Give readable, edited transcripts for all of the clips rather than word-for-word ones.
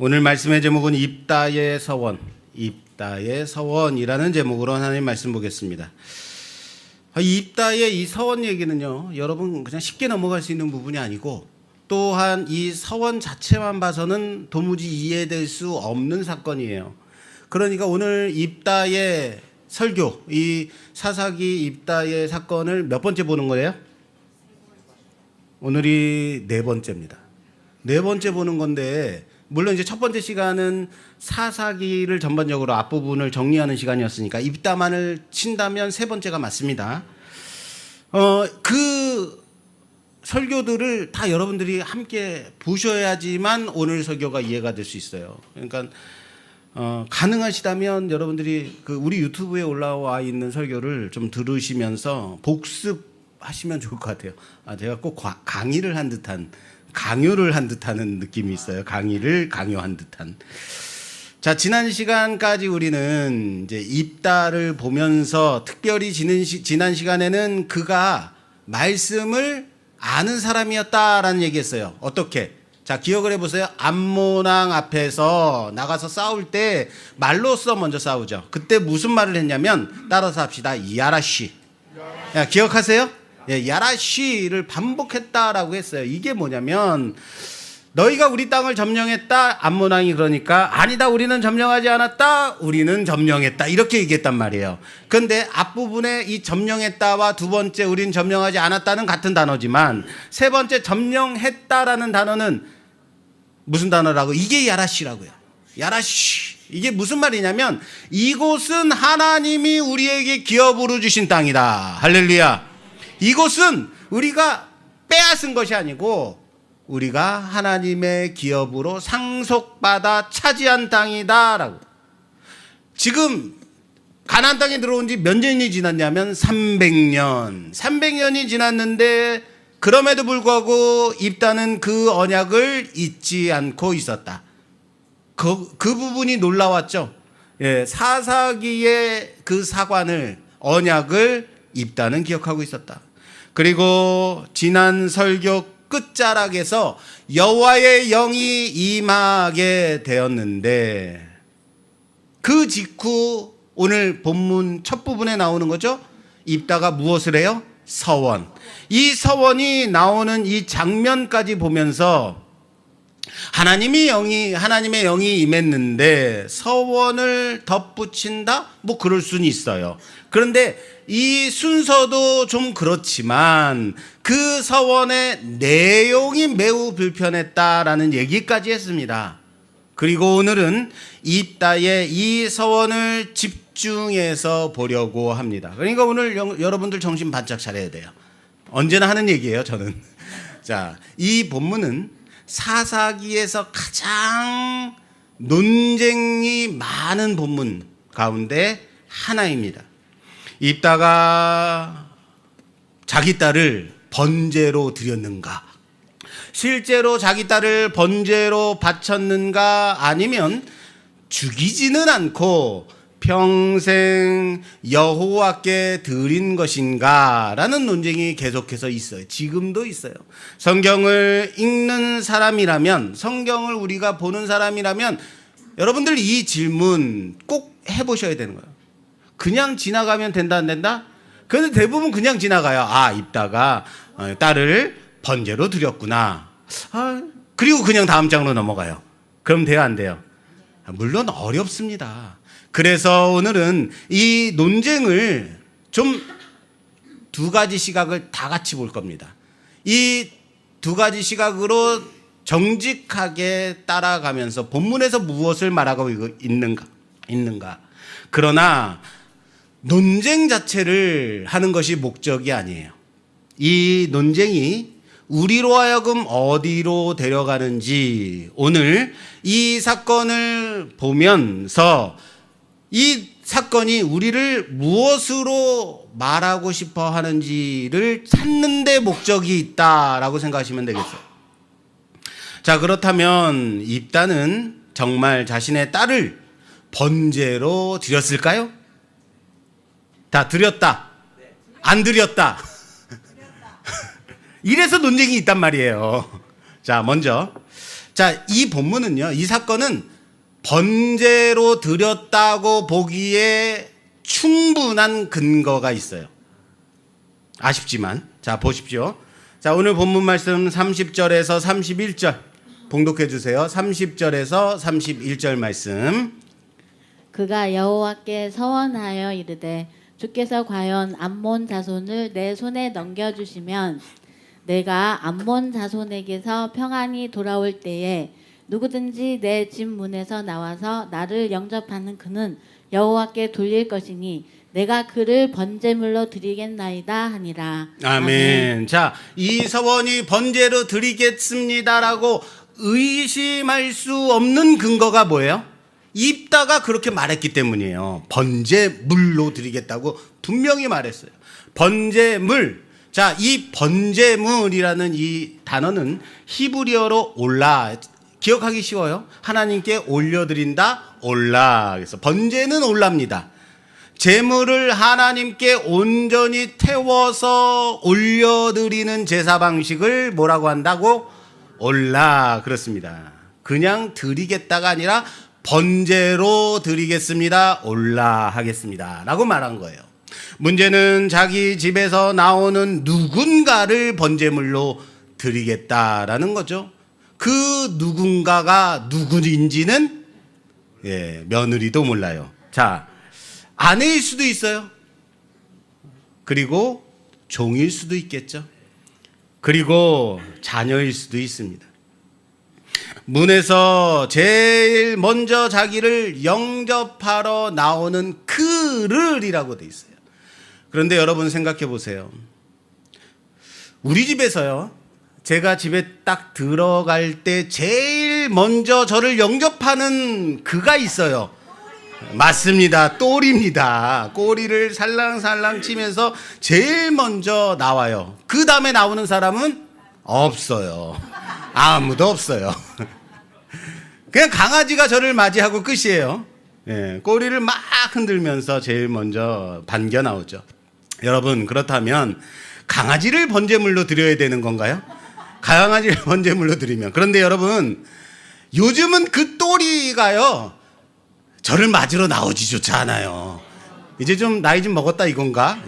오늘 말씀의 제목은 입다의 서원, 입다의 서원이라는 제목으로 하나님 말씀 보겠습니다. 입다의 이 서원 얘기는요, 여러분 그냥 쉽게 넘어갈 수 있는 부분이 아니고 또한 이 서원 자체만 봐서는 도무지 이해될 수 없는 사건이에요. 그러니까 오늘 입다의 설교, 이 사사기 입다의 사건을 몇 번째 보는 거예요? 오늘이 네 번째입니다. 네 번째 보는 건데, 물론 이제 첫 번째 시간은 사사기를 전반적으로 앞부분을 정리하는 시간이었으니까 입다만을 친다면 세 번째가 맞습니다. 그 설교들을 다 여러분들이 함께 보셔야지만 오늘 설교가 이해가 될 수 있어요. 그러니까 가능하시다면 여러분들이 그 우리 유튜브에 올라와 있는 설교를 좀 들으시면서 복습하시면 좋을 것 같아요. 제가 꼭 강의를 한 듯한, 강요를 한 듯하는 느낌이 있어요. 강의를 강요한 듯한. 자, 지난 시간까지 우리는 이제 입다를 보면서 특별히 지난 시간에는 그가 말씀을 아는 사람이었다라는 얘기했어요. 어떻게? 자, 기억을 해보세요. 암몬왕 앞에서 나가서 싸울 때 말로써 먼저 싸우죠. 그때 무슨 말을 했냐면, 따라서 합시다. 야라시. 야, 기억하세요? 예, 야라시를 반복했다라고 했어요. 이게 뭐냐면, 너희가 우리 땅을 점령했다. 암몬왕이 그러니까 아니다, 우리는 점령하지 않았다, 우리는 점령했다, 이렇게 얘기했단 말이에요. 그런데 앞부분에 이 점령했다와 두 번째 우리는 점령하지 않았다는 같은 단어지만 세 번째 점령했다라는 단어는 무슨 단어라고? 이게 야라시라고요. 야라시. 이게 무슨 말이냐면, 이곳은 하나님이 우리에게 기업으로 주신 땅이다. 할렐루야. 이곳은 우리가 빼앗은 것이 아니고 우리가 하나님의 기업으로 상속받아 차지한 땅이다라고. 지금 가나안 땅에 들어온 지 몇 년이 지났냐면 300년이 지났는데 그럼에도 불구하고 입다는 그 언약을 잊지 않고 있었다. 그 부분이 놀라웠죠. 예, 사사기의 그 사관을, 언약을 입다는 기억하고 있었다. 그리고 지난 설교 끝자락에서 여호와의 영이 임하게 되었는데, 그 직후 오늘 본문 첫 부분에 나오는 거죠. 입다가 무엇을 해요? 서원. 이 서원이 나오는 이 장면까지 보면서 하나님의 영이 임했는데 서원을 덧붙인다? 뭐 그럴 수는 있어요. 그런데 이 순서도 좀 그렇지만 그 서원의 내용이 매우 불편했다라는 얘기까지 했습니다. 그리고 오늘은 입다의 이 서원을 집중해서 보려고 합니다. 그러니까 오늘 여러분들 정신 바짝 차려야 돼요. 언제나 하는 얘기예요, 저는. 자, 이 본문은 사사기에서 가장 논쟁이 많은 본문 가운데 하나입니다. 입다가 자기 딸을 번제로 드렸는가? 실제로 자기 딸을 번제로 바쳤는가? 아니면 죽이지는 않고 평생 여호와께 드린 것인가? 라는 논쟁이 계속해서 있어요. 지금도 있어요. 성경을 읽는 사람이라면, 성경을 우리가 보는 사람이라면 여러분들 이 질문 꼭 해보셔야 되는 거예요. 그냥 지나가면 된다, 안 된다? 그런데 대부분 그냥 지나가요. 입다가 딸을 번제로 드렸구나. 그리고 그냥 다음 장으로 넘어가요. 그럼 돼요, 안 돼요? 물론 어렵습니다. 그래서 오늘은 이 논쟁을 좀 두 가지 시각을 다 같이 볼 겁니다. 이 두 가지 시각으로 정직하게 따라가면서 본문에서 무엇을 말하고 있는가. 그러나 논쟁 자체를 하는 것이 목적이 아니에요. 이 논쟁이 우리로 하여금 어디로 데려가는지, 오늘 이 사건을 보면서 이 사건이 우리를 무엇으로 말하고 싶어 하는지를 찾는 데 목적이 있다라고 생각하시면 되겠어요. 자, 그렇다면 입다는 정말 자신의 딸을 번제로 드렸을까요? 다 드렸다. 안 드렸다. 이래서 논쟁이 있단 말이에요. 자, 먼저 자, 이 본문은요, 이 사건은 번제로 드렸다고 보기에 충분한 근거가 있어요. 아쉽지만. 자, 보십시오. 자, 오늘 본문 말씀 30절에서 31절 봉독해 주세요. 30절에서 31절 말씀. 그가 여호와께 서원하여 이르되 주께서 과연 암몬 자손을 내 손에 넘겨주시면 내가 암몬 자손에게서 평안히 돌아올 때에 누구든지 내 집 문에서 나와서 나를 영접하는 그는 여호와께 돌릴 것이니 내가 그를 번제물로 드리겠나이다 하니라. 아멘. 자, 이 서원이 번제로 드리겠습니다라고 의심할 수 없는 근거가 뭐예요? 입다가 그렇게 말했기 때문이에요. 번제물로 드리겠다고 분명히 말했어요. 번제물. 자, 이 번제물이라는 이 단어는 히브리어로 올라. 기억하기 쉬워요. 하나님께 올려드린다, 올라. 그래서 번제는 올라입니다. 제물을 하나님께 온전히 태워서 올려드리는 제사 방식을 뭐라고 한다고? 올라. 그렇습니다. 그냥 드리겠다가 아니라 번제로 드리겠습니다, 올라 하겠습니다 라고 말한 거예요. 문제는 자기 집에서 나오는 누군가를 번제물로 드리겠다라는 거죠. 그 누군가가 누구인지는 며느리도 몰라요. 자, 아내일 수도 있어요. 그리고 종일 수도 있겠죠. 그리고 자녀일 수도 있습니다. 문에서 제일 먼저 자기를 영접하러 나오는 그를이라고 돼 있어요. 그런데 여러분 생각해 보세요. 우리 집에서요, 제가 집에 딱 들어갈 때 제일 먼저 저를 영접하는 그가 있어요. 맞습니다. 똘입니다. 꼬리를 살랑살랑 치면서 제일 먼저 나와요. 그 다음에 나오는 사람은 없어요. 아무도 없어요. 그냥 강아지가 저를 맞이하고 끝이에요. 꼬리를 막 흔들면서 제일 먼저 반겨 나오죠. 여러분, 그렇다면 강아지를 번제물로 드려야 되는 건가요? 강아지를 번제물로 드리면. 그런데 여러분, 요즘은 그 또리가요, 저를 맞으러 나오지조차 않아요. 이제 좀 나이 좀 먹었다 이건가?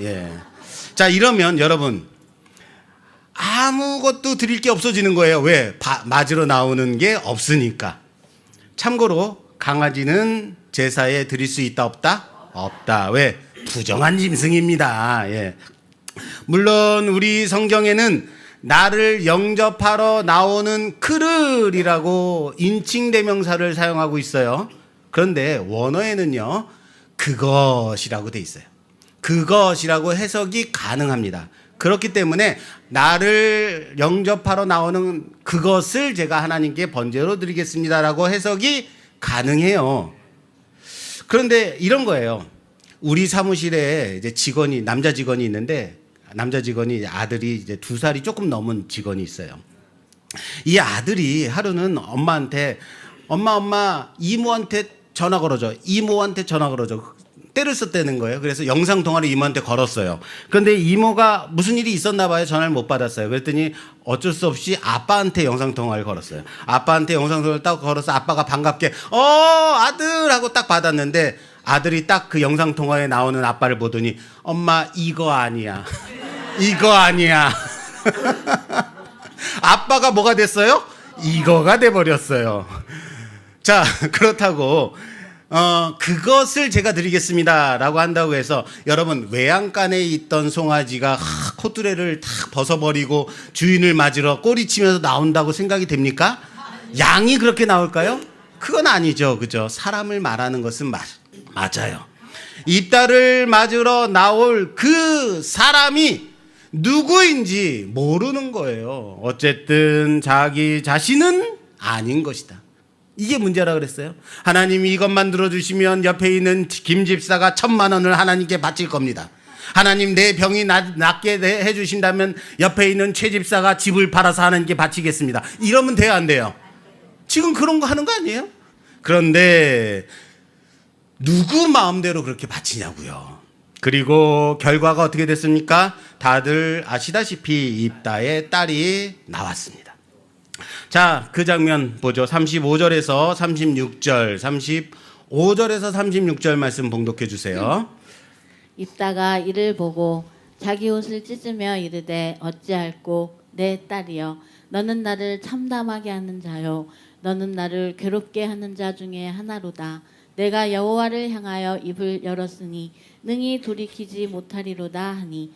자, 이러면 여러분, 아무것도 드릴 게 없어지는 거예요. 왜? 맞으러 나오는 게 없으니까. 참고로 강아지는 제사에 드릴 수 있다 없다? 없다. 왜? 부정한 짐승입니다. 물론 우리 성경에는 나를 영접하러 나오는 크르이라고 인칭대명사를 사용하고 있어요. 그런데 원어에는요, 그것이라고 돼 있어요. 그것이라고 해석이 가능합니다. 그렇기 때문에 나를 영접하러 나오는 그것을 제가 하나님께 번제로 드리겠습니다라고 해석이 가능해요. 그런데 이런 거예요. 우리 사무실에 이제 직원이, 남자 직원이 있는데, 남자 직원이 아들이 이제 2살이 조금 넘은 직원이 있어요. 이 아들이 하루는 엄마한테 엄마 이모한테 전화 걸어줘. 이모한테 전화 걸어줘. 때를 썼다는 거예요. 그래서 영상통화를 이모한테 걸었어요. 그런데 이모가 무슨 일이 있었나 봐요. 전화를 못 받았어요. 그랬더니 어쩔 수 없이 아빠한테 영상통화를 걸었어요. 아빠한테 영상통화를 딱 걸어서 아빠가 반갑게 아들 하고 딱 받았는데 아들이 딱 그 영상통화에 나오는 아빠를 보더니 엄마 이거 아니야. 이거 아니야. 아빠가 뭐가 됐어요? 이거가 돼버렸어요. 자, 그렇다고 그것을 제가 드리겠습니다라고 한다고 해서 여러분, 외양간에 있던 송아지가 코뚜레를 탁 벗어버리고 주인을 맞으러 꼬리치면서 나온다고 생각이 됩니까? 양이 그렇게 나올까요? 그건 아니죠. 그죠? 사람을 말하는 것은 맞아요. 이 딸을 맞으러 나올 그 사람이 누구인지 모르는 거예요. 어쨌든 자기 자신은 아닌 것이다. 이게 문제라 그랬어요. 하나님이 이것만 들어주시면 옆에 있는 김 집사가 1,000,000원을 하나님께 바칠 겁니다. 하나님 내 병이 낫게 해주신다면 옆에 있는 최 집사가 집을 팔아서 하나님께 바치겠습니다. 이러면 돼요, 안 돼요? 지금 그런 거 하는 거 아니에요? 그런데 누구 마음대로 그렇게 바치냐고요. 그리고 결과가 어떻게 됐습니까? 다들 아시다시피 입다의 딸이 나왔습니다. 자, 그 장면 보죠. 35절에서 36절, 35절에서 36절 말씀 봉독해 주세요. 입다가 이를 보고 자기 옷을 찢으며 이르되 어찌할꼬 내 딸이여 너는 나를 참담하게 하는 자요 너는 나를 괴롭게 하는 자 중에 하나로다. 내가 여호와를 향하여 입을 열었으니 능히 돌이키지 못하리로다 하니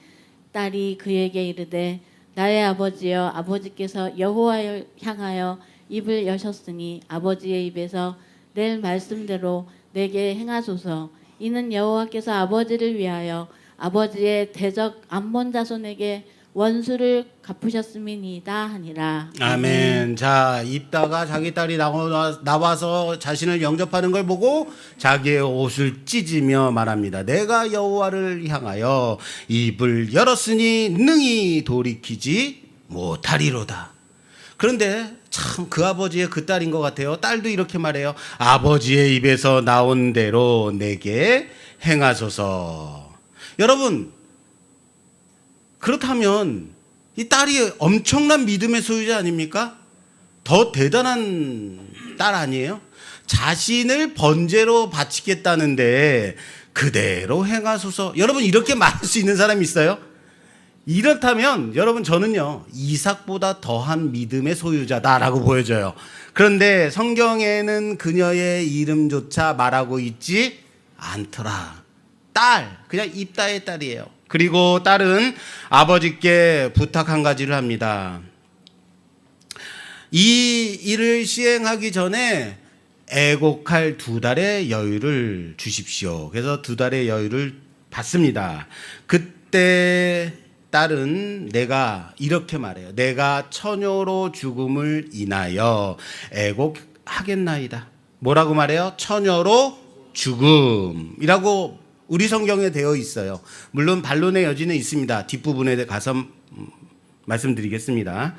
딸이 그에게 이르되 나의 아버지여 아버지께서 여호와를 향하여 입을 여셨으니 아버지의 입에서 낼 말씀대로 내게 행하소서. 이는 여호와께서 아버지를 위하여 아버지의 대적 암몬 자손에게 원수를 갚으셨음이니이다 하니라. 아멘. 자, 입다가 자기 딸이 나와서 자신을 영접하는 걸 보고 자기의 옷을 찢으며 말합니다. 내가 여호와를 향하여 입을 열었으니 능히 돌이키지 못하리로다. 그런데 참 그 아버지의 그 딸인 것 같아요. 딸도 이렇게 말해요. 아버지의 입에서 나온 대로 내게 행하소서. 여러분, 그렇다면 이 딸이 엄청난 믿음의 소유자 아닙니까? 더 대단한 딸 아니에요? 자신을 번제로 바치겠다는데 그대로 행하소서. 여러분, 이렇게 말할 수 있는 사람이 있어요? 이렇다면 여러분, 저는요 이삭보다 더한 믿음의 소유자다라고 보여져요. 그런데 성경에는 그녀의 이름조차 말하고 있지 않더라. 딸, 그냥 입다의 딸이에요. 그리고 딸은 아버지께 부탁 한 가지를 합니다. 이 일을 시행하기 전에 애곡할 2달의 여유를 주십시오. 그래서 2달의 여유를 받습니다. 그때 딸은 내가 이렇게 말해요. 내가 처녀로 죽음을 인하여 애곡하겠나이다. 뭐라고 말해요? 처녀로 죽음이라고 우리 성경에 되어 있어요. 물론 반론의 여지는 있습니다. 뒷부분에 가서 말씀드리겠습니다.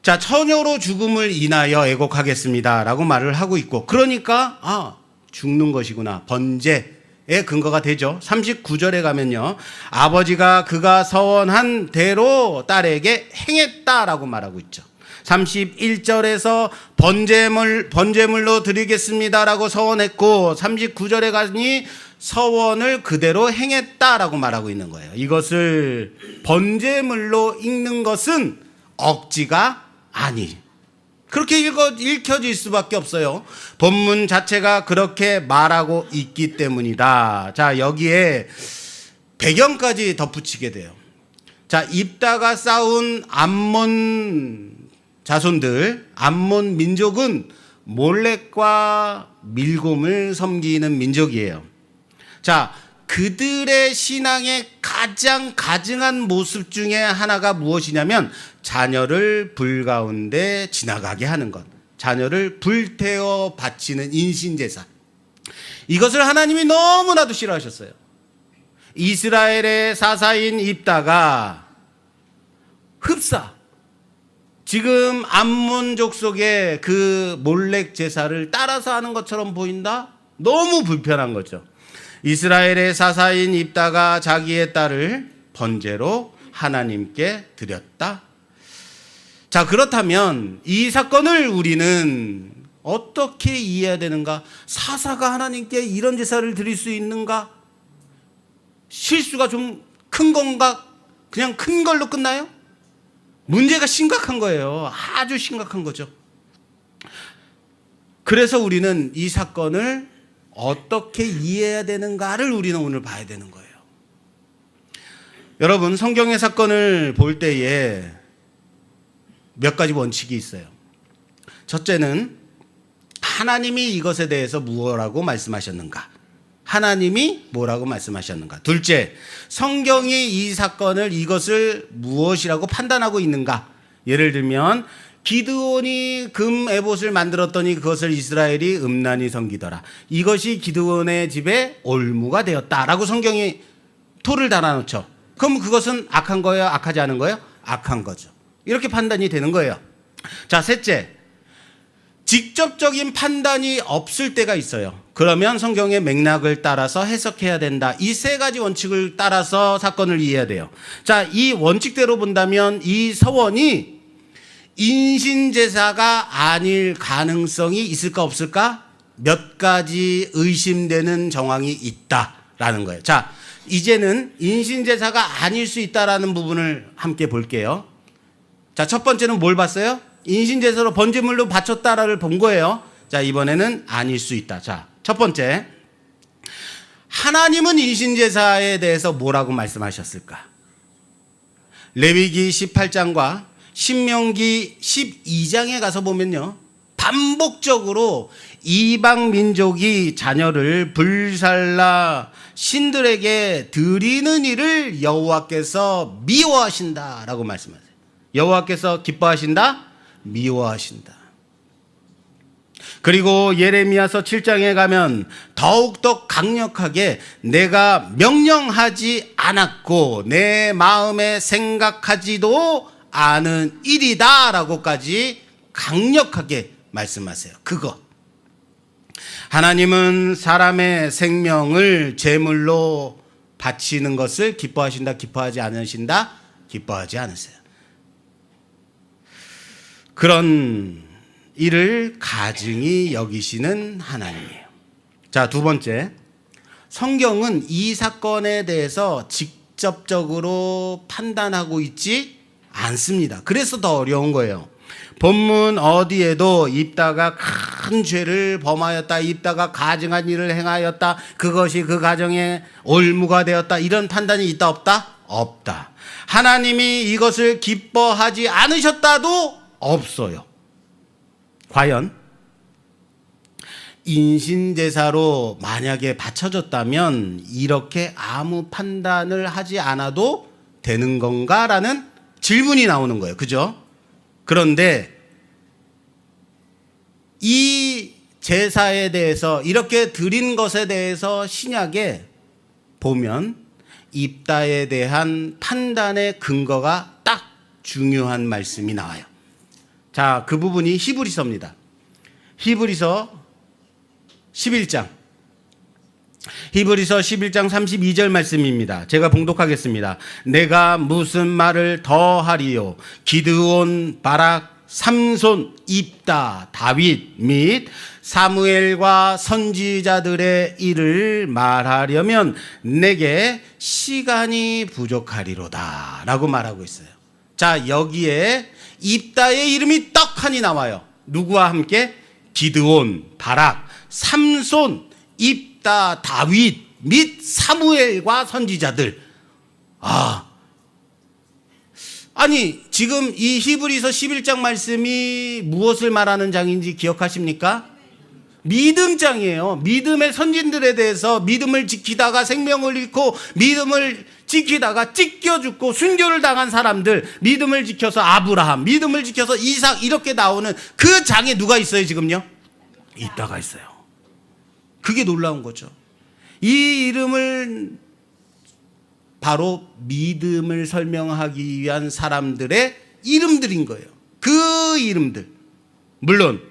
자, 처녀로 죽음을 인하여 애곡하겠습니다 라고 말을 하고 있고, 그러니까 죽는 것이구나, 번제의 근거가 되죠. 39절에 가면요, 아버지가 그가 서원한 대로 딸에게 행했다라고 말하고 있죠. 31절에서 번제물로 드리겠습니다라고 서원했고, 39절에 가니 서원을 그대로 행했다라고 말하고 있는 거예요. 이것을 번제물로 읽는 것은 억지가 아니, 그렇게 읽혀질 수밖에 없어요. 본문 자체가 그렇게 말하고 있기 때문이다. 자, 여기에 배경까지 덧붙이게 돼요. 자, 입다가 싸운 암몬 자손들, 암몬 민족은 몰렉과 밀곰을 섬기는 민족이에요. 자, 그들의 신앙의 가장 가증한 모습 중에 하나가 무엇이냐면 자녀를 불 가운데 지나가게 하는 것, 자녀를 불태워 바치는 인신제사. 이것을 하나님이 너무나도 싫어하셨어요. 이스라엘의 사사인 입다가 흡사, 지금 암몬 족속의 그 몰렉 제사를 따라서 하는 것처럼 보인다? 너무 불편한 거죠. 이스라엘의 사사인 입다가 자기의 딸을 번제로 하나님께 드렸다. 자, 그렇다면 이 사건을 우리는 어떻게 이해해야 되는가? 사사가 하나님께 이런 제사를 드릴 수 있는가? 실수가 좀 큰 건가? 그냥 큰 걸로 끝나요? 문제가 심각한 거예요. 아주 심각한 거죠. 그래서 우리는 이 사건을 어떻게 이해해야 되는가를 우리는 오늘 봐야 되는 거예요. 여러분, 성경의 사건을 볼 때에 몇 가지 원칙이 있어요. 첫째는 하나님이 이것에 대해서 무엇라고 말씀하셨는가? 하나님이 뭐라고 말씀하셨는가? 둘째, 성경이 이 사건을, 이것을 무엇이라고 판단하고 있는가? 예를 들면 기드온이 금 에봇을 만들었더니 그것을 이스라엘이 음란히 섬기더라. 이것이 기드온의 집에 올무가 되었다라고 성경이 토를 달아놓죠. 그럼 그것은 악한 거예요? 악하지 않은 거예요? 악한 거죠. 이렇게 판단이 되는 거예요. 자, 셋째, 직접적인 판단이 없을 때가 있어요. 그러면 성경의 맥락을 따라서 해석해야 된다. 이 세 가지 원칙을 따라서 사건을 이해해야 돼요. 자, 이 원칙대로 본다면 이 서원이 인신제사가 아닐 가능성이 있을까 없을까? 몇 가지 의심되는 정황이 있다라는 거예요. 자, 이제는 인신제사가 아닐 수 있다라는 부분을 함께 볼게요. 자, 첫 번째는 뭘 봤어요? 인신제사로 번제물로 바쳤다를 본 거예요. 자, 이번에는 아닐 수 있다. 자, 첫 번째, 하나님은 인신제사에 대해서 뭐라고 말씀하셨을까? 레위기 18장과 신명기 12장에 가서 보면요, 반복적으로 이방 민족이 자녀를 불살라 신들에게 드리는 일을 여호와께서 미워하신다라고 말씀하세요. 여호와께서 기뻐하신다? 미워하신다. 그리고 예레미야서 7장에 가면 더욱더 강력하게 내가 명령하지 않았고 내 마음에 생각하지도 않은 일이다 라고까지 강력하게 말씀하세요. 그것. 하나님은 사람의 생명을 제물로 바치는 것을 기뻐하신다, 기뻐하지 않으신다? 기뻐하지 않으세요. 그런 이를 가증히 여기시는 하나님이에요. 자, 두 번째, 성경은 이 사건에 대해서 직접적으로 판단하고 있지 않습니다. 그래서 더 어려운 거예요. 본문 어디에도 입다가 큰 죄를 범하였다, 입다가 가증한 일을 행하였다, 그것이 그 가정의 올무가 되었다, 이런 판단이 있다 없다? 없다. 하나님이 이것을 기뻐하지 않으셨다도 없어요. 과연 인신제사로 만약에 바쳐졌다면 이렇게 아무 판단을 하지 않아도 되는 건가라는 질문이 나오는 거예요. 그죠? 그런데 이 제사에 대해서, 이렇게 드린 것에 대해서 신약에 보면 입다에 대한 판단의 근거가 딱 중요한 말씀이 나와요. 자, 그 부분이 히브리서입니다. 히브리서 11장. 히브리서 11장 32절 말씀입니다. 제가 봉독하겠습니다. 내가 무슨 말을 더 하리요? 기드온, 바락, 삼손, 입다, 다윗 및 사무엘과 선지자들의 일을 말하려면 내게 시간이 부족하리로다 라고 말하고 있어요. 자, 여기에 입다의 이름이 떡하니 나와요. 누구와 함께? 기드온, 바락, 삼손, 입다, 다윗 및 사무엘과 선지자들. 아니, 지금 이 히브리서 11장 말씀이 무엇을 말하는 장인지 기억하십니까? 믿음장이에요. 믿음의 선진들에 대해서 믿음을 지키다가 생명을 잃고 믿음을 지키다가 찢겨 죽고 순교를 당한 사람들, 믿음을 지켜서 아브라함, 믿음을 지켜서 이삭, 이렇게 나오는 그 장에 누가 있어요 지금요? 입다가 있어요. 그게 놀라운 거죠. 이 이름을 바로 믿음을 설명하기 위한 사람들의 이름들인 거예요. 그 이름들. 물론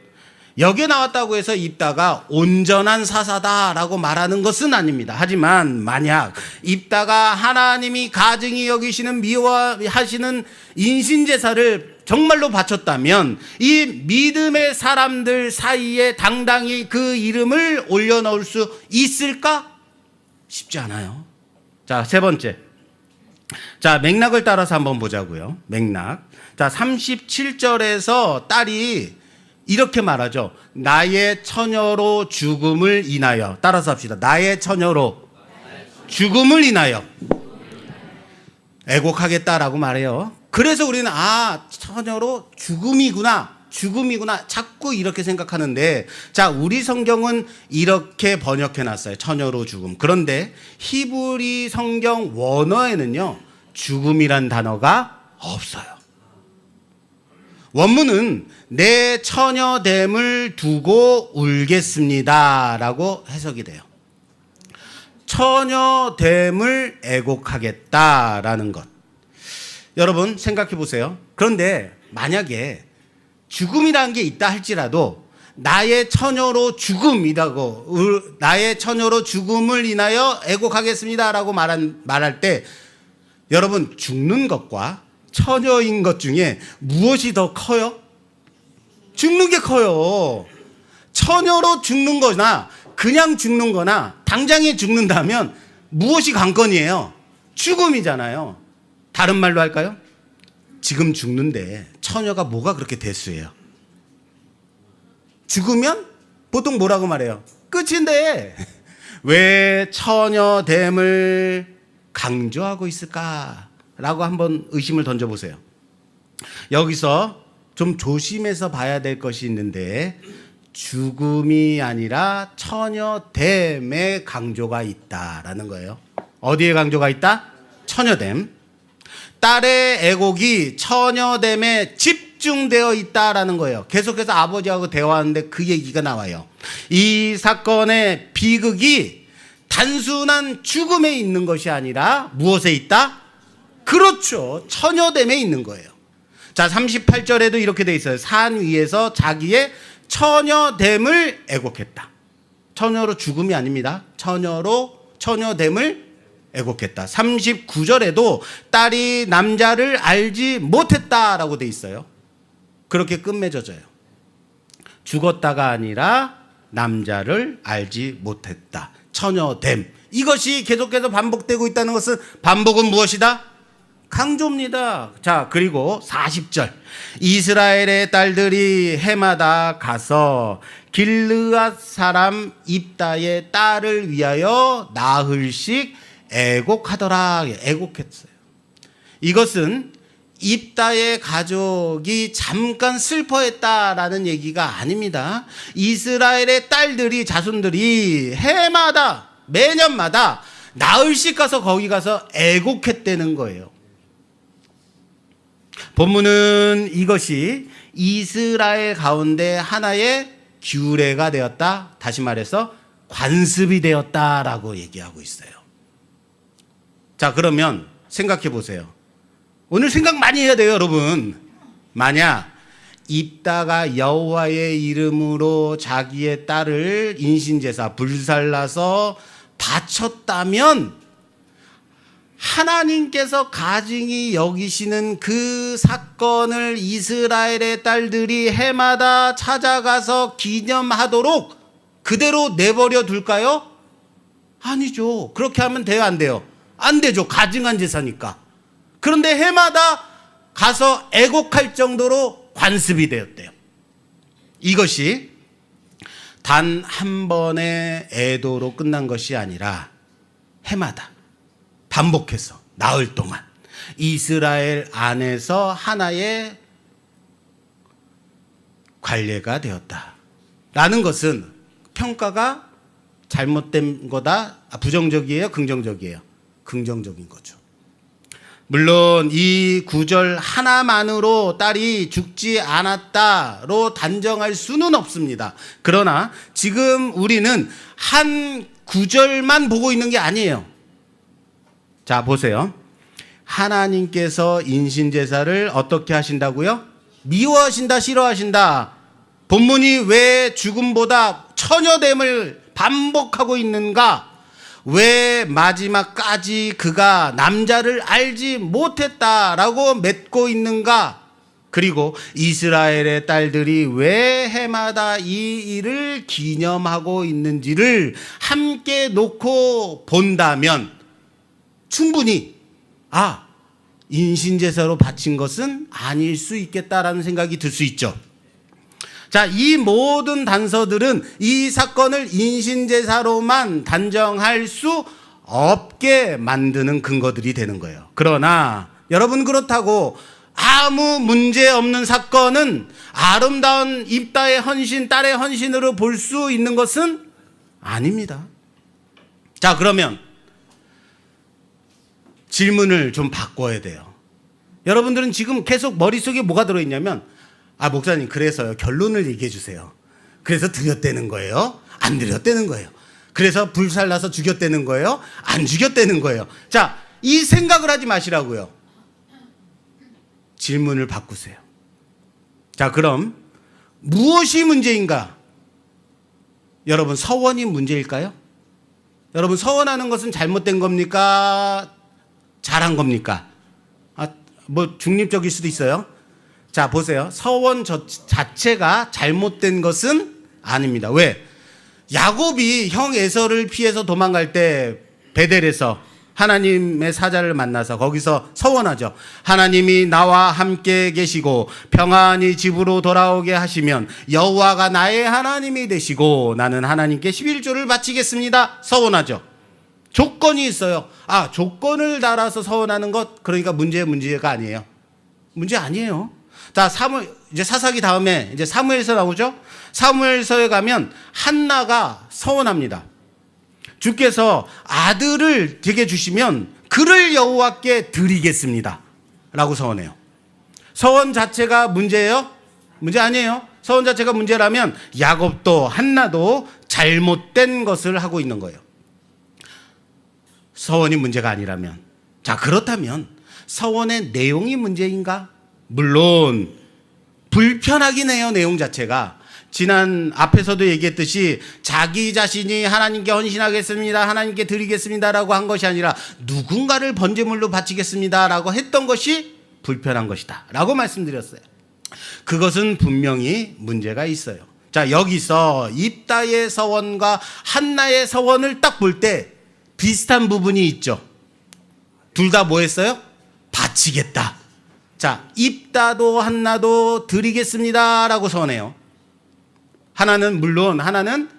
여기에 나왔다고 해서 입다가 온전한 사사다라고 말하는 것은 아닙니다. 하지만 만약 입다가 하나님이 가증히 여기시는 미워하시는 인신제사를 정말로 바쳤다면 이 믿음의 사람들 사이에 당당히 그 이름을 올려놓을 수 있을까? 쉽지 않아요. 자, 세 번째. 자, 맥락을 따라서 한번 보자고요. 맥락. 자, 37절에서 딸이 이렇게 말하죠. 나의 처녀로 죽음을 인하여. 따라서 합시다. 나의 처녀로 죽음을 인하여 애곡하겠다라고 말해요. 그래서 우리는 처녀로 죽음이구나, 자꾸 이렇게 생각하는데, 자, 우리 성경은 이렇게 번역해놨어요. 처녀로 죽음. 그런데 히브리 성경 원어에는요, 죽음이란 단어가 없어요. 원문은 내 처녀됨을 두고 울겠습니다 라고 해석이 돼요. 처녀됨을 애곡하겠다라는 것. 여러분 생각해 보세요. 그런데 만약에 죽음이라는 게 있다 할지라도 나의 처녀로 죽음이라고, 나의 처녀로 죽음을 인하여 애곡하겠습니다 라고 말할 때, 여러분 죽는 것과 처녀인 것 중에 무엇이 더 커요? 죽는 게 커요. 처녀로 죽는 거나 그냥 죽는 거나 당장에 죽는다면 무엇이 관건이에요? 죽음이잖아요. 다른 말로 할까요? 지금 죽는데 처녀가 뭐가 그렇게 대수예요? 죽으면 보통 뭐라고 말해요? 끝인데 왜 처녀됨을 강조하고 있을까라고 한번 의심을 던져보세요. 여기서 좀 조심해서 봐야 될 것이 있는데 죽음이 아니라 처녀됨에 강조가 있다라는 거예요. 어디에 강조가 있다? 처녀됨. 딸의 애곡이 처녀됨에 집중되어 있다라는 거예요. 계속해서 아버지하고 대화하는데 그 얘기가 나와요. 이 사건의 비극이 단순한 죽음에 있는 것이 아니라 무엇에 있다? 그렇죠. 처녀됨에 있는 거예요. 자, 38절에도 이렇게 돼 있어요. 산 위에서 자기의 처녀됨을 애곡했다. 처녀로 죽음이 아닙니다. 처녀됨을 애곡했다. 39절에도 딸이 남자를 알지 못했다라고 돼 있어요. 그렇게 끝맺어져요. 죽었다가 아니라 남자를 알지 못했다. 처녀됨. 이것이 계속해서 반복되고 있다는 것은 반복은 무엇이다? 강조입니다. 자, 그리고 40절. 이스라엘의 딸들이 해마다 가서 길르앗 사람 입다의 딸을 위하여 나흘씩 애곡하더라. 애곡했어요. 이것은 입다의 가족이 잠깐 슬퍼했다라는 얘기가 아닙니다. 이스라엘의 딸들이, 자손들이 해마다, 매년마다 나흘씩 가서 거기 가서 애곡했다는 거예요. 본문은 이것이 이스라엘 가운데 하나의 규례가 되었다. 다시 말해서 관습이 되었다라고 얘기하고 있어요. 자, 그러면 생각해 보세요. 오늘 생각 많이 해야 돼요, 여러분. 만약 입다가 여호와의 이름으로 자기의 딸을 인신제사 불살라서 바쳤다면 하나님께서 가증히 여기시는 그 사건을 이스라엘의 딸들이 해마다 찾아가서 기념하도록 그대로 내버려 둘까요? 아니죠. 그렇게 하면 돼요, 안 돼요? 안 되죠. 가증한 제사니까. 그런데 해마다 가서 애곡할 정도로 관습이 되었대요. 이것이 단 한 번의 애도로 끝난 것이 아니라 해마다 반복해서 나흘 동안 이스라엘 안에서 하나의 관례가 되었다라는 것은 평가가 잘못된 거다, 부정적이에요, 긍정적이에요? 긍정적인 거죠. 물론 이 구절 하나만으로 딸이 죽지 않았다로 단정할 수는 없습니다. 그러나 지금 우리는 한 구절만 보고 있는 게 아니에요. 자, 보세요. 하나님께서 인신제사를 어떻게 하신다고요? 미워하신다, 싫어하신다. 본문이 왜 죽음보다 처녀됨을 반복하고 있는가? 왜 마지막까지 그가 남자를 알지 못했다라고 맺고 있는가? 그리고 이스라엘의 딸들이 왜 해마다 이 일을 기념하고 있는지를 함께 놓고 본다면 충분히 인신제사로 바친 것은 아닐 수 있겠다라는 생각이 들 수 있죠. 자, 이 모든 단서들은 이 사건을 인신제사로만 단정할 수 없게 만드는 근거들이 되는 거예요. 그러나 여러분, 그렇다고 아무 문제 없는 사건은 아름다운 입다의 헌신, 딸의 헌신으로 볼 수 있는 것은 아닙니다. 자, 그러면 질문을 좀 바꿔야 돼요. 여러분들은 지금 계속 머릿속에 뭐가 들어있냐면, 목사님, 그래서요, 결론을 얘기해 주세요. 그래서 드렸다는 거예요? 안 드렸다는 거예요? 그래서 불살라서 죽였다는 거예요? 안 죽였다는 거예요? 자, 이 생각을 하지 마시라고요. 질문을 바꾸세요. 자, 그럼 무엇이 문제인가? 여러분, 서원이 문제일까요? 여러분, 서원하는 것은 잘못된 겁니까? 잘한 겁니까? 뭐 중립적일 수도 있어요. 자, 보세요. 서원 자체가 잘못된 것은 아닙니다. 왜? 야곱이 형 에서를 피해서 도망갈 때 베델에서 하나님의 사자를 만나서 거기서 서원하죠. 하나님이 나와 함께 계시고 평안히 집으로 돌아오게 하시면 여호와가 나의 하나님이 되시고 나는 하나님께 11조를 바치겠습니다. 서원하죠. 조건이 있어요. 조건을 달아서 서원하는 것, 그러니까 문제가 아니에요. 문제 아니에요. 자, 이제 사사기 다음에 이제 사무엘서 나오죠. 사무엘서에 가면 한나가 서원합니다. 주께서 아들을 제게 주시면 그를 여호와께 드리겠습니다 라고 서원해요. 서원 자체가 문제예요? 문제 아니에요. 서원 자체가 문제라면 야곱도 한나도 잘못된 것을 하고 있는 거예요. 서원이 문제가 아니라면. 자, 그렇다면 서원의 내용이 문제인가? 물론 불편하긴 해요. 내용 자체가. 지난 앞에서도 얘기했듯이 자기 자신이 하나님께 헌신하겠습니다, 하나님께 드리겠습니다라고 한 것이 아니라 누군가를 번제물로 바치겠습니다라고 했던 것이 불편한 것이다 라고 말씀드렸어요. 그것은 분명히 문제가 있어요. 자, 여기서 입다의 서원과 한나의 서원을 딱 볼 때 비슷한 부분이 있죠. 둘 다 뭐 했어요? 바치겠다. 자, 입다도 한나도 드리겠습니다라고 서원해요. 하나는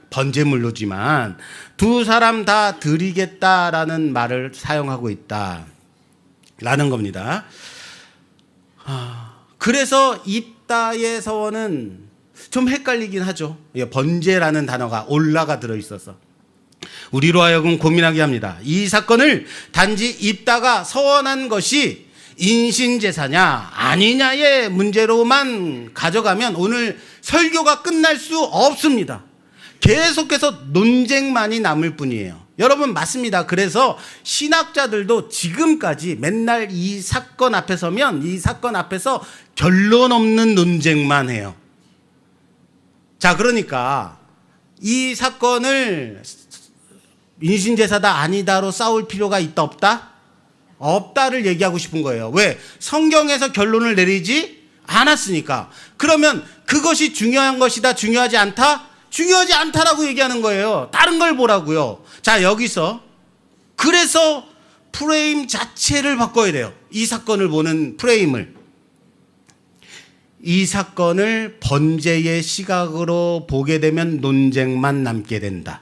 번제물로지만 두 사람 다 드리겠다라는 말을 사용하고 있다라는 겁니다. 그래서 입다의 서원은 좀 헷갈리긴 하죠. 번제라는 단어가 올라가 들어있어서 우리로 하여금 고민하게 합니다. 이 사건을 단지 입다가 서원한 것이 인신제사냐 아니냐의 문제로만 가져가면 오늘 설교가 끝날 수 없습니다. 계속해서 논쟁만이 남을 뿐이에요. 여러분, 맞습니다. 그래서 신학자들도 지금까지 맨날 이 사건 앞에 서면 이 사건 앞에서 결론 없는 논쟁만 해요. 자, 그러니까 이 사건을 인신제사다 아니다로 싸울 필요가 있다 없다? 없다를 얘기하고 싶은 거예요. 왜? 성경에서 결론을 내리지 않았으니까. 그러면 그것이 중요한 것이다, 중요하지 않다? 중요하지 않다라고 얘기하는 거예요. 다른 걸 보라고요. 자, 여기서 그래서 프레임 자체를 바꿔야 돼요. 이 사건을 보는 프레임을. 이 사건을 번제의 시각으로 보게 되면 논쟁만 남게 된다.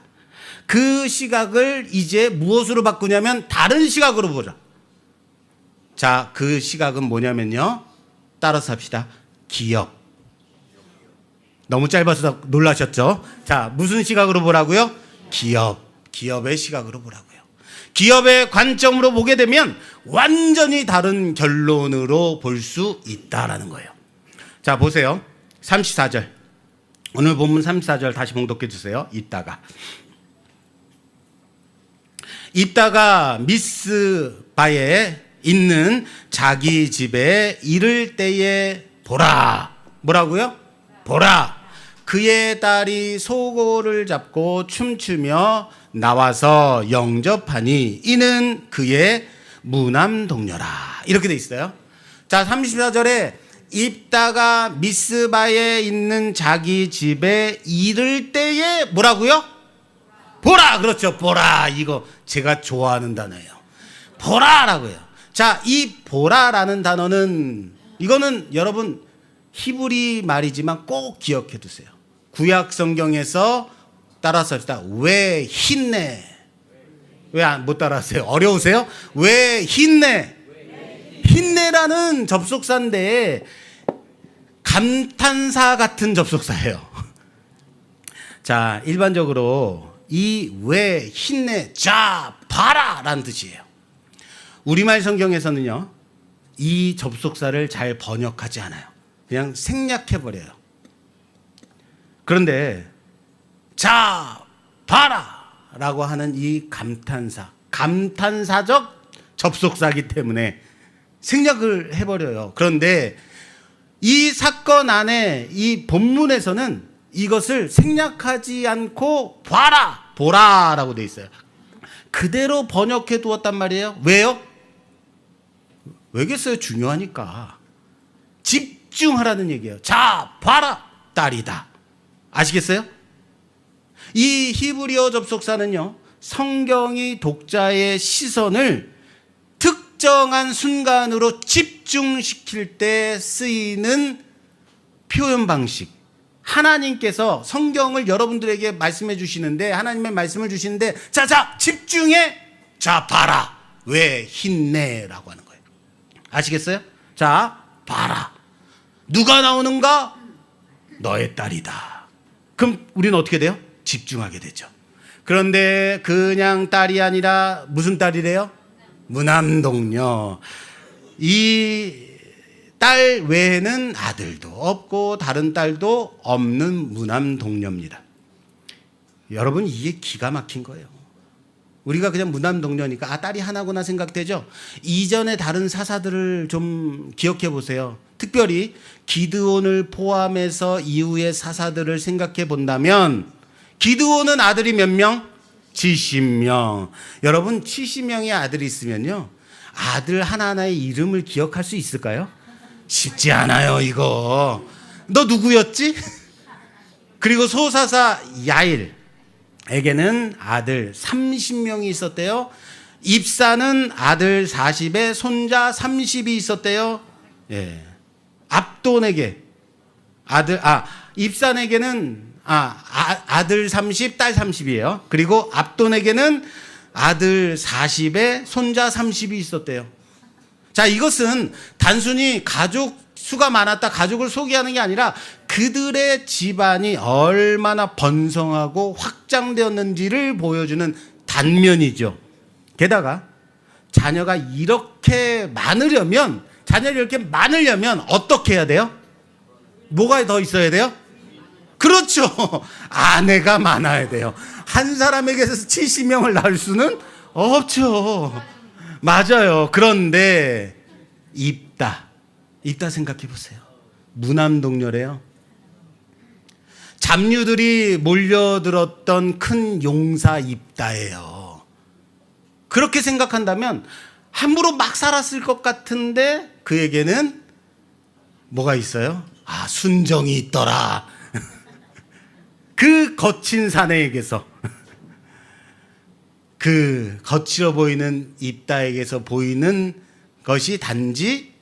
그 시각을 이제 무엇으로 바꾸냐면 다른 시각으로 보자. 자, 그 시각은 뭐냐면요. 따라서 합시다. 기업. 너무 짧아서 놀라셨죠? 자, 무슨 시각으로 보라고요? 기업의 시각으로 보라고요. 기업의 관점으로 보게 되면 완전히 다른 결론으로 볼 수 있다라는 거예요. 자, 보세요. 34절. 오늘 본문 34절 다시 봉독해 주세요. 입다가 미스바에 있는 자기 집에 이를 때에 보라. 뭐라고요? 보라. 그의 딸이 소고를 잡고 춤추며 나와서 영접하니 이는 그의 무남동녀라. 이렇게 돼 있어요. 자, 34절에 입다가 미스바에 있는 자기 집에 이를 때에 뭐라고요? 보라. 그렇죠. 보라. 이거 제가 좋아하는 단어예요. 보라라고요. 자, 이 보라라는 단어는 이거는 여러분 히브리 말이지만 꼭 기억해 두세요. 구약 성경에서 따라서 합시다. 왜 힌내? 왜 못 따라하세요? 어려우세요? 왜 힌내? 힌내라는 접속사인데 감탄사 같은 접속사예요. 자, 일반적으로 이 왜 힌내 자 봐라라는 뜻이에요. 우리말 성경에서는요, 이 접속사를 잘 번역하지 않아요. 그냥 생략해버려요. 그런데 자 봐라 라고 하는 이 감탄사적 접속사이기 때문에 생략을 해버려요. 그런데 이 사건 안에 이 본문에서는 이것을 생략하지 않고 봐라, 보라라고 돼 있어요. 그대로 번역해 두었단 말이에요. 왜요? 왜겠어요? 중요하니까. 집 집중하라는 얘기예요. 자, 봐라, 딸이다. 아시겠어요? 이 히브리어 접속사는요, 성경이 독자의 시선을 특정한 순간으로 집중시킬 때 쓰이는 표현 방식. 하나님께서 성경을 여러분들에게 말씀해 주시는데, 하나님의 말씀을 주시는데, 자, 집중해! 자, 봐라! 왜 힘내라고 하는 거예요. 아시겠어요? 자, 봐라. 누가 나오는가? 너의 딸이다. 그럼 우리는 어떻게 돼요? 집중하게 되죠. 그런데 그냥 딸이 아니라 무슨 딸이래요? 무남동녀. 이 딸 외에는 아들도 없고 다른 딸도 없는 무남동녀입니다. 여러분, 이게 기가 막힌 거예요. 우리가 그냥 무남동녀니까 딸이 하나구나 생각되죠. 이전의 다른 사사들을 좀 기억해 보세요. 특별히 기드온을 포함해서 이후의 사사들을 생각해 본다면, 기드온은 아들이 몇 명? 70명. 여러분, 70명의 아들이 있으면요, 아들 하나하나의 이름을 기억할 수 있을까요? 쉽지 않아요, 이거. 너 누구였지? 그리고 소사사 야일에게는 아들 30명이 있었대요. 입사는 아들 40에 손자 30이 있었대요. 예. 압돈에게 입산에게는 아들 30, 딸 30이에요. 그리고 압돈에게는 아들 40에 손자 30이 있었대요. 자, 이것은 단순히 가족 수가 많았다, 가족을 소개하는 게 아니라 그들의 집안이 얼마나 번성하고 확장되었는지를 보여주는 단면이죠. 게다가 자녀가 이렇게 많으려면 어떻게 해야 돼요? 뭐가 더 있어야 돼요? 그렇죠. 아내가 많아야 돼요. 한 사람에게서 70명을 낳을 수는 없죠. 맞아요. 그런데 입다 생각해 보세요. 무남동녀래요. 잡류들이 몰려들었던 큰 용사 입다예요. 그렇게 생각한다면 함부로 막 살았을 것 같은데 그에게는 뭐가 있어요? 순정이 있더라. 그 거친 사내에게서, 그 거칠어 보이는 입다에게서 보이는 것이 단지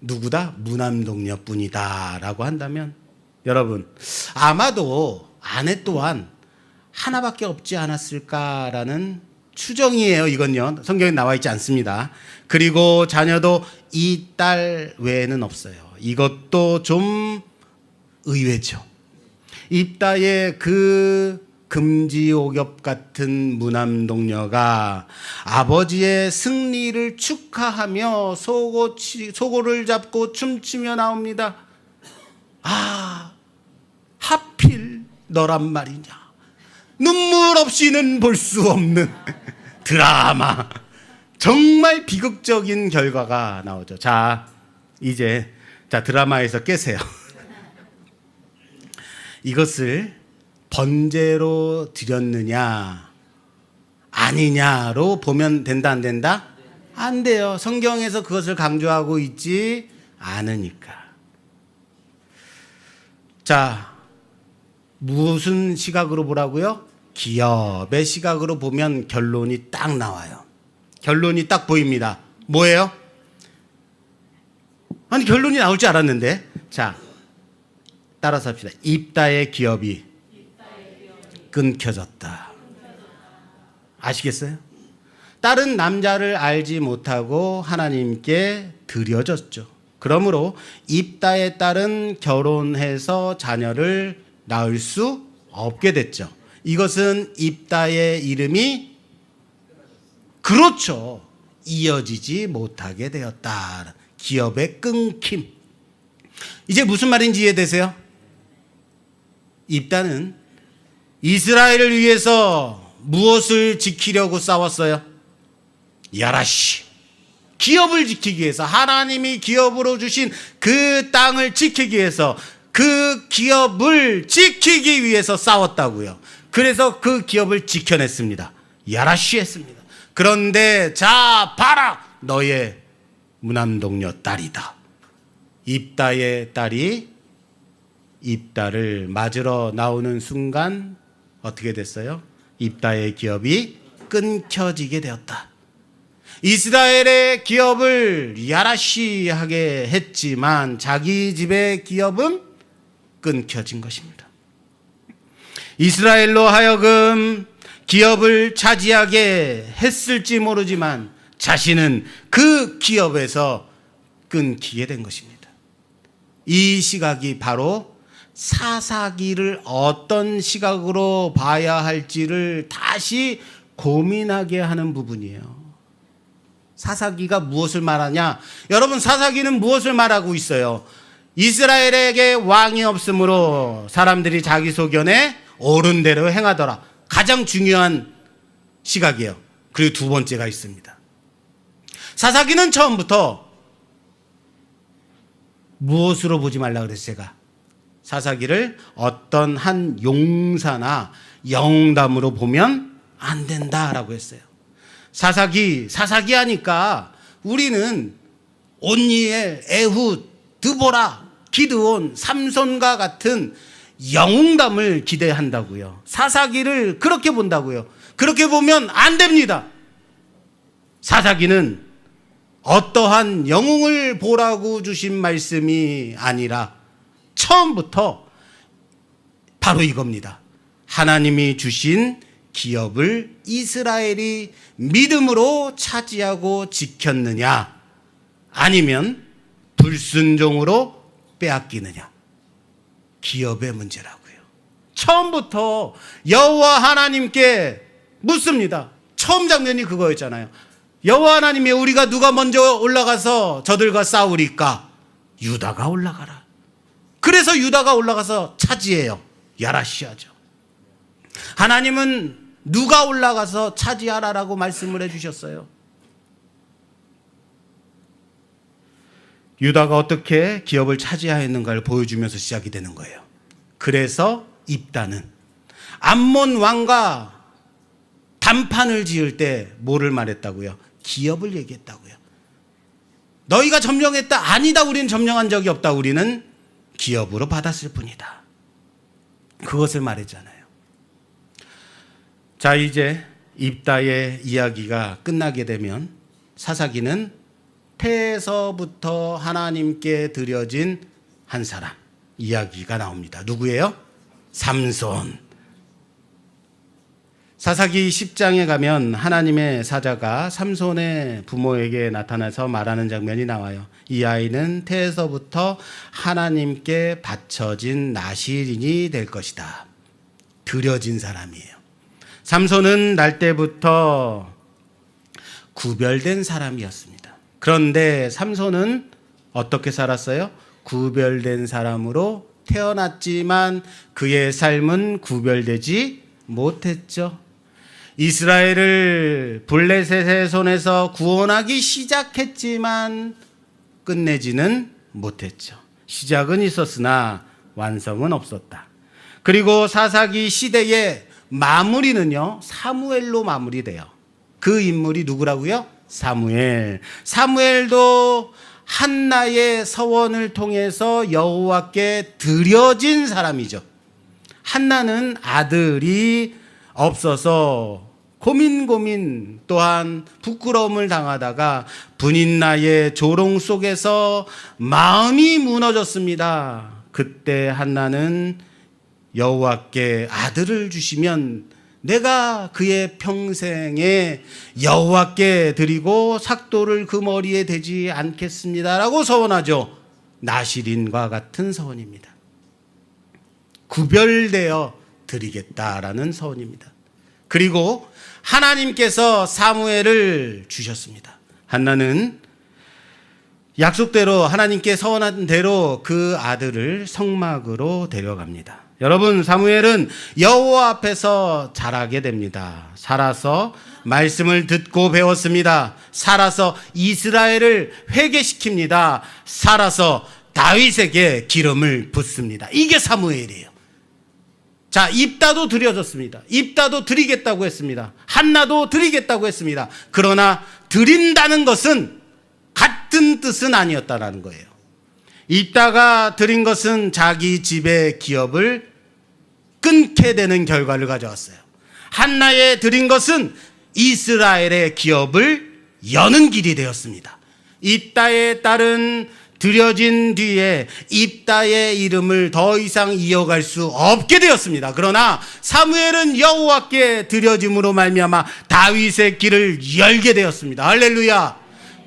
누구다? 무남동녀뿐이다 라고 한다면, 여러분, 아마도 아내 또한 하나밖에 없지 않았을까라는 추정이에요. 이건요, 성경에 나와 있지 않습니다. 그리고 자녀도 이 딸 외에는 없어요. 이것도 좀 의외죠. 입다의 그 금지옥엽 같은 무남동녀가 아버지의 승리를 축하하며 소고를 잡고 춤추며 나옵니다. 하필 너란 말이냐. 눈물 없이는 볼 수 없는 드라마. 정말 비극적인 결과가 나오죠. 이제 드라마에서 깨세요. 이것을 번제로 드렸느냐 아니냐로 보면 된다, 안 된다? 안 돼요. 성경에서 그것을 강조하고 있지 않으니까. 무슨 시각으로 보라고요? 기업의 시각으로 보면 결론이 딱 나와요. 결론이 딱 보입니다. 뭐예요? 결론이 나올 줄 알았는데. 따라서 합시다. 입다의 기업이 끊겨졌다. 아시겠어요? 딸은 남자를 알지 못하고 하나님께 드려졌죠. 그러므로 입다의 딸은 결혼해서 자녀를 낳을 수 없게 됐죠. 이것은 입다의 이름이, 그렇죠, 이어지지 못하게 되었다. 기업의 끊김. 이제 무슨 말인지 이해되세요? 입다는 이스라엘을 위해서 무엇을 지키려고 싸웠어요? 야라시. 기업을 지키기 위해서, 하나님이 기업으로 주신 그 땅을 지키기 위해서, 그 기업을 지키기 위해서 싸웠다고요. 그래서 그 기업을 지켜냈습니다. 야라시 했습니다. 그런데 봐라, 너의 무남동녀 딸이다. 입다의 딸이 입다를 맞으러 나오는 순간 어떻게 됐어요? 입다의 기업이 끊겨지게 되었다. 이스라엘의 기업을 야라시하게 했지만 자기 집의 기업은 끊겨진 것입니다. 이스라엘로 하여금 기업을 차지하게 했을지 모르지만 자신은 그 기업에서 끊기게 된 것입니다. 이 시각이 바로 사사기를 어떤 시각으로 봐야 할지를 다시 고민하게 하는 부분이에요. 사사기가 무엇을 말하냐? 여러분, 사사기는 무엇을 말하고 있어요? 이스라엘에게 왕이 없으므로 사람들이 자기 소견에 옳은 대로 행하더라. 가장 중요한 시각이에요. 그리고 두 번째가 있습니다. 사사기는 처음부터 무엇으로 보지 말라 그랬어요, 제가? 사사기를 어떤 한 용사나 영웅담으로 보면 안 된다라고 했어요. 사사기 하니까 우리는 온니엘, 에훗, 드보라, 기드온, 삼손과 같은 영웅담을 기대한다고요. 사사기를 그렇게 본다고요. 그렇게 보면 안 됩니다. 사사기는 어떠한 영웅을 보라고 주신 말씀이 아니라 처음부터 바로 이겁니다. 하나님이 주신 기업을 이스라엘이 믿음으로 차지하고 지켰느냐, 아니면 불순종으로 빼앗기느냐. 기업의 문제라고요. 처음부터 여호와 하나님께 묻습니다. 처음 장면이 그거였잖아요. 여호와 하나님이 우리가 누가 먼저 올라가서 저들과 싸우리까? 유다가 올라가라. 그래서 유다가 올라가서 차지해요. 야라시하죠. 하나님은 누가 올라가서 차지하라라고 말씀을 해주셨어요. 유다가 어떻게 기업을 차지하였는가를 보여주면서 시작이 되는 거예요. 그래서 입다는 암몬 왕과 단판을 지을 때 뭐를 말했다고요? 기업을 얘기했다고요. 너희가 점령했다? 아니다. 우리는 점령한 적이 없다. 우리는 기업으로 받았을 뿐이다. 그것을 말했잖아요. 자, 이제 입다의 이야기가 끝나게 되면 사사기는 태에서부터 하나님께 드려진 한 사람 이야기가 나옵니다. 누구예요? 삼손. 사사기 10장에 가면 하나님의 사자가 삼손의 부모에게 나타나서 말하는 장면이 나와요. 이 아이는 태에서부터 하나님께 바쳐진 나실인이 될 것이다. 드려진 사람이에요. 삼손은 날 때부터 구별된 사람이었습니다. 그런데 삼손은 어떻게 살았어요? 구별된 사람으로 태어났지만 그의 삶은 구별되지 못했죠. 이스라엘을 블레셋의 손에서 구원하기 시작했지만 끝내지는 못했죠. 시작은 있었으나 완성은 없었다. 그리고 사사기 시대의 마무리는요, 사무엘로 마무리돼요. 그 인물이 누구라고요? 사무엘. 사무엘도 한나의 서원을 통해서 여호와께 드려진 사람이죠. 한나는 아들이 없어서 고민 또한 부끄러움을 당하다가 분인나의 조롱 속에서 마음이 무너졌습니다. 그때 한나는 여호와께 아들을 주시면 내가 그의 평생에 여호와께 드리고 삭도를 그 머리에 대지 않겠습니다라고 서원하죠. 나실인과 같은 서원입니다. 구별되어 드리겠다라는 서원입니다. 그리고 하나님께서 사무엘을 주셨습니다. 한나는 약속대로 하나님께 서원한 대로 그 아들을 성막으로 데려갑니다. 여러분, 사무엘은 여호와 앞에서 자라게 됩니다. 살아서 말씀을 듣고 배웠습니다. 살아서 이스라엘을 회개시킵니다. 살아서 다윗에게 기름을 붓습니다. 이게 사무엘이에요. 자, 입다도 드려졌습니다. 입다도 드리겠다고 했습니다. 한나도 드리겠다고 했습니다. 그러나 드린다는 것은 같은 뜻은 아니었다라는 거예요. 입다가 드린 것은 자기 집의 기업을 끊게 되는 결과를 가져왔어요. 한나에 드린 것은 이스라엘의 기업을 여는 길이 되었습니다. 입다의 딸은 드려진 뒤에 입다의 이름을 더 이상 이어갈 수 없게 되었습니다. 그러나 사무엘은 여호와께 드려짐으로 말미암아 다윗의 길을 열게 되었습니다. 할렐루야.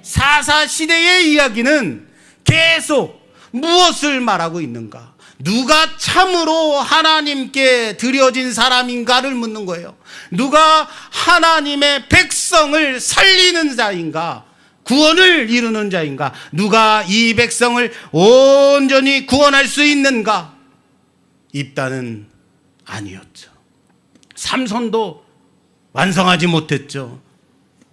사사 시대의 이야기는 계속 무엇을 말하고 있는가? 누가 참으로 하나님께 드려진 사람인가를 묻는 거예요. 누가 하나님의 백성을 살리는 자인가? 구원을 이루는 자인가? 누가 이 백성을 온전히 구원할 수 있는가? 입다는 아니었죠. 삼손도 완성하지 못했죠.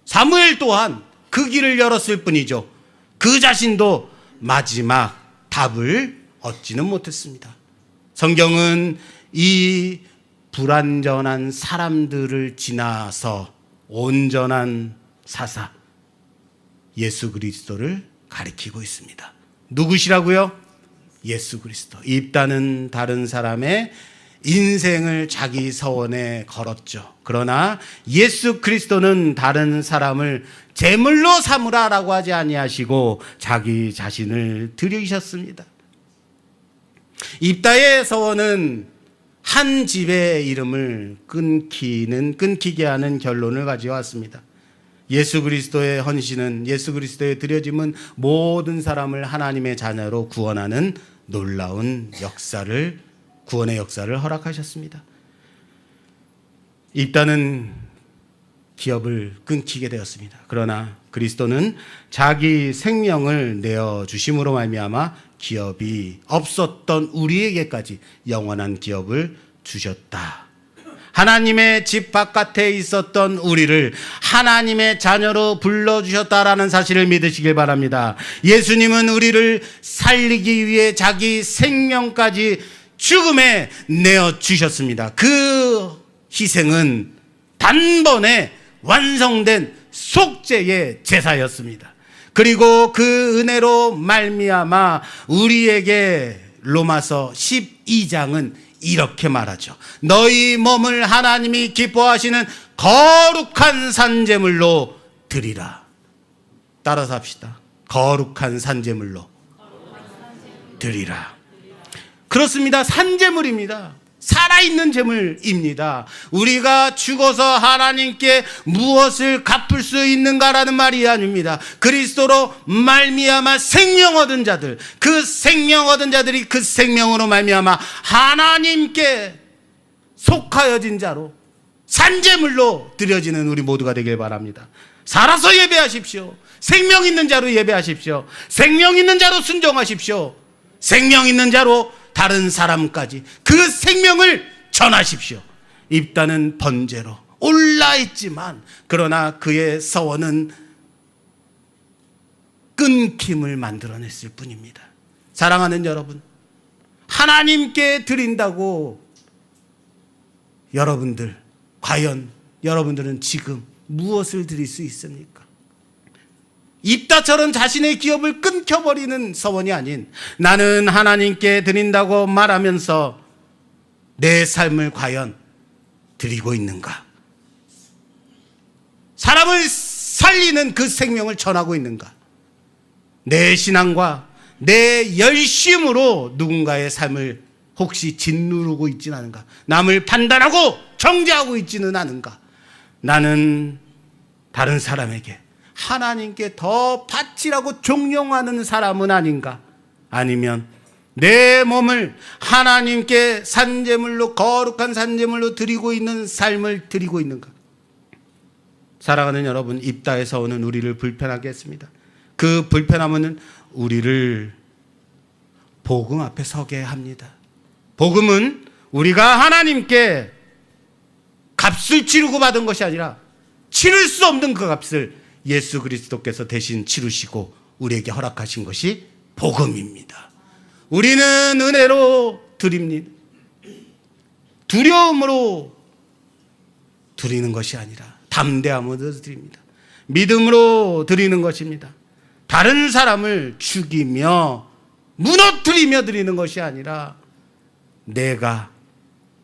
사무엘 또한 그 길을 열었을 뿐이죠. 그 자신도 마지막 답을 얻지는 못했습니다. 성경은 이 불완전한 사람들을 지나서 온전한 사사 예수 그리스도를 가리키고 있습니다. 누구시라고요? 예수 그리스도. 입다는 다른 사람의 인생을 자기 서원에 걸었죠. 그러나 예수 그리스도는 다른 사람을 제물로 삼으라라고 하지 아니하시고 자기 자신을 드리셨습니다. 입다의 서원은 한 집의 이름을 끊기게 하는 결론을 가져왔습니다. 예수 그리스도의 헌신은, 예수 그리스도의 드려짐은 모든 사람을 하나님의 자녀로 구원하는 놀라운 역사를, 구원의 역사를 허락하셨습니다. 입다는 기업을 끊기게 되었습니다. 그러나 그리스도는 자기 생명을 내어주심으로 말미암아 기업이 없었던 우리에게까지 영원한 기업을 주셨다. 하나님의 집 바깥에 있었던 우리를 하나님의 자녀로 불러주셨다라는 사실을 믿으시길 바랍니다. 예수님은 우리를 살리기 위해 자기 생명까지 죽음에 내어주셨습니다. 그 희생은 단번에 완성된 속죄의 제사였습니다. 그리고 그 은혜로 말미암아 우리에게 로마서 12장은 이렇게 말하죠. 너희 몸을 하나님이 기뻐하시는 거룩한 산제물로 드리라. 따라서 합시다. 거룩한 산제물로 드리라. 그렇습니다. 산제물입니다. 살아있는 제물입니다. 우리가 죽어서 하나님께 무엇을 갚을 수 있는가라는 말이 아닙니다. 그리스도로 말미암아 생명 얻은 자들, 그 생명 얻은 자들이 그 생명으로 말미암아 하나님께 속하여진 자로 산제물로 드려지는 우리 모두가 되길 바랍니다. 살아서 예배하십시오. 생명 있는 자로 예배하십시오. 생명 있는 자로 순종하십시오. 생명 있는 자로 다른 사람까지 그 생명을 전하십시오. 입다는 번제로 올라있지만 그러나 그의 서원은 끊김을 만들어냈을 뿐입니다. 사랑하는 여러분, 하나님께 드린다고 여러분들, 과연 여러분들은 지금 무엇을 드릴 수 있습니까? 입다처럼 자신의 기업을 끊겨버리는 서원이 아닌 나는 하나님께 드린다고 말하면서 내 삶을 과연 드리고 있는가? 사람을 살리는 그 생명을 전하고 있는가? 내 신앙과 내 열심으로 누군가의 삶을 혹시 짓누르고 있지는 않은가? 남을 판단하고 정죄하고 있지는 않은가? 나는 다른 사람에게 하나님께 더 바치라고 종용하는 사람은 아닌가? 아니면 내 몸을 하나님께 산제물로, 거룩한 산제물로 드리고 있는 삶을 드리고 있는가? 사랑하는 여러분, 입다의 서원은 우리를 불편하게 했습니다. 그 불편함은 우리를 복음 앞에 서게 합니다. 복음은 우리가 하나님께 값을 치르고 받은 것이 아니라 치를 수 없는 그 값을 예수 그리스도께서 대신 치르시고 우리에게 허락하신 것이 복음입니다. 우리는 은혜로 드립니다. 두려움으로 드리는 것이 아니라 담대함으로 드립니다. 믿음으로 드리는 것입니다. 다른 사람을 죽이며 무너뜨리며 드리는 것이 아니라 내가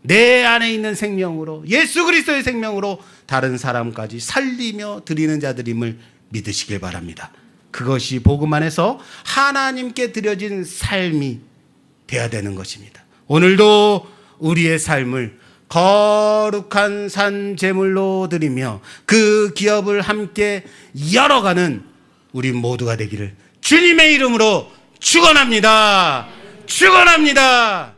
내 안에 있는 생명으로 예수 그리스도의 생명으로 다른 사람까지 살리며 드리는 자들임을 믿으시길 바랍니다. 그것이 복음 안에서 하나님께 드려진 삶이 돼야 되는 것입니다. 오늘도 우리의 삶을 거룩한 산 제물로 드리며 그 기업을 함께 열어가는 우리 모두가 되기를 주님의 이름으로 축원합니다. 축원합니다.